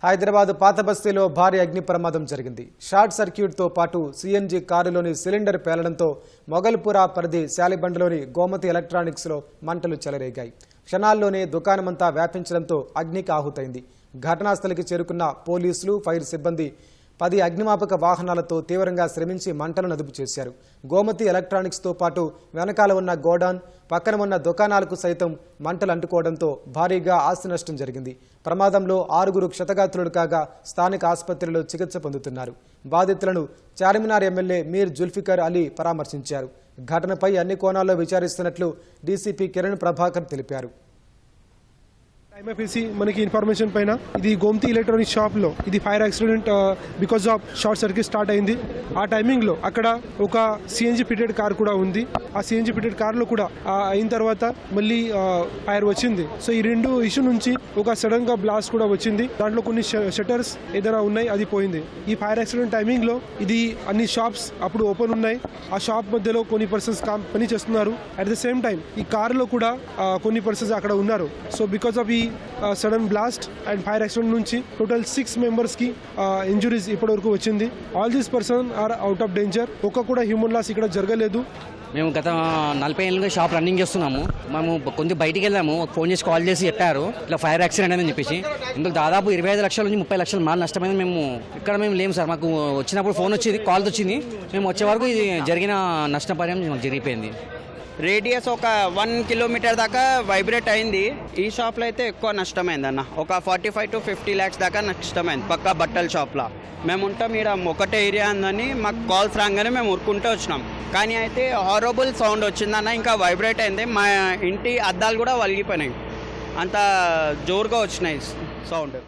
హైదరాబాద్ పాత బస్తీలో భారీ అగ్ని ప్రమాదం జరిగింది. షార్ట్ సర్క్యూట్తో పాటు సిఎన్జి కారులోని సిలిండర్ పేలడంతో మొగల్పురా పరిధి శాలిబండలోని గోమతి ఎలక్ట్రానిక్స్లో మంటలు చెలరేగాయి. క్షణాల్లోనే దుకాణమంతా వ్యాపించడంతో అగ్నికి ఆహుతైంది. ఘటనాస్థలికి చేరుకున్న పోలీసులు, ఫైర్ సిబ్బంది 10 అగ్నిమాపక వాహనాలతో తీవ్రంగా శ్రమించి మంటలను అదుపు చేశారు. గోమతి ఎలక్ట్రానిక్స్తో పాటు వెనకాల ఉన్న గోడాన్, పక్కన ఉన్న దుకాణాలకు సైతం మంటలు అంటుకోవడంతో భారీగా ఆస్తి నష్టం జరిగింది. ప్రమాదంలో 6 క్షతగాత్రులు కాగా స్థానిక ఆసుపత్రిలో చికిత్స పొందుతున్నారు. బాధితులను చార్మినార్ ఎమ్మెల్యే మీర్ జుల్ఫికర్ అలీ పరామర్శించారు. ఘటనపై అన్ని కోణాల్లో విచారిస్తున్నట్లు డీసీపీ కిరణ్ ప్రభాకర్ తెలిపారు. MFC మనకి ఇన్ఫర్మేషన్ పైన ఇది గోమతి ఎలక్ట్రానిక్ షాప్ లో ఇది fire accident because of short circuit start అయింది. ఆ టైమింగ్ లో అక్కడ ఒక సిఎన్జి ఫిటెడ్ కార్ కూడా ఉంది. ఆ సిఎన్జి ఫిటెడ్ కార్ లో కూడా అయిన తర్వాత మళ్ళీ ఫైర్ వచ్చింది. సో ఈ రెండు ఇష్యూ నుంచి ఒక సడన్ గా బ్లాస్ట్ కూడా వచ్చింది. దాంట్లో కొన్ని షట్టర్స్ ఏదైనా ఉన్నాయి, అది పోయింది. ఈ ఫైర్ యాక్సిడెంట్ టైమింగ్ లో ఇది అన్ని షాప్స్ అప్పుడు ఓపెన్ ఉన్నాయి. ఆ షాప్ మధ్యలో కొన్ని పర్సన్స్ పని చేస్తున్నారు. అట్ ద సేమ్ టైం ఈ కార్ లో కూడా కొన్ని పర్సన్స్ అక్కడ ఉన్నారు. సో బికాస్ ఆఫ్ ఈ sudden blast and fire accident నుంచి టోటల్ 6 మెంబర్స్ కి ఇంజురీస్ ఇప్పటి వరకు వచ్చింది. All these person are out of danger. ఒక్క కూడా హ్యూమన్ లాస్ ఇక్కడ జరగలేదు. మేము గత 40 ఏళ్ళుగా షాప్ రన్నింగ్ చేస్తున్నాము. మేము కొంచెం బయటికి వెళ్ళాము, ఫోన్ చేసి కాల్ చేసి చెప్పారు ఇట్లా ఫైర్ యాక్సిడెంట్ అని చెప్పేసి. ఇందులో దాదాపు 25 లక్షల నుంచి 30 లక్షల మాల్ నష్టమైంది. మేము లేము సార్. మాకు వచ్చినప్పుడు ఫోన్ వచ్చింది, కాల్ వచ్చింది. మేము వచ్చే వరకు ఇది జరిగిన నష్టపరిహారం జరిగిపోయింది. రేడియస్ ఒక 1 కిలోమీటర్ దాకా వైబ్రేట్ అయింది. ఈ షాప్లో అయితే ఎక్కువ నష్టమైంది అన్న. ఒక 45 to 50 lakhs దాకా నష్టమైంది పక్కా బట్టల షాప్లో. మేము ఉంటాం ఇక్కడ ఒకటే ఏరియా ఉందని మాకు కాల్స్ రాగానే మేము ఉరుకుంటూ వచ్చినాం. కానీ అయితే హారబుల్ సౌండ్ వచ్చిందన్న. ఇంకా వైబ్రేట్ అయింది. మా ఇంటి అద్దాలు కూడా వలిగిపోయినాయి. అంత జోరుగా వచ్చినాయి సౌండ్.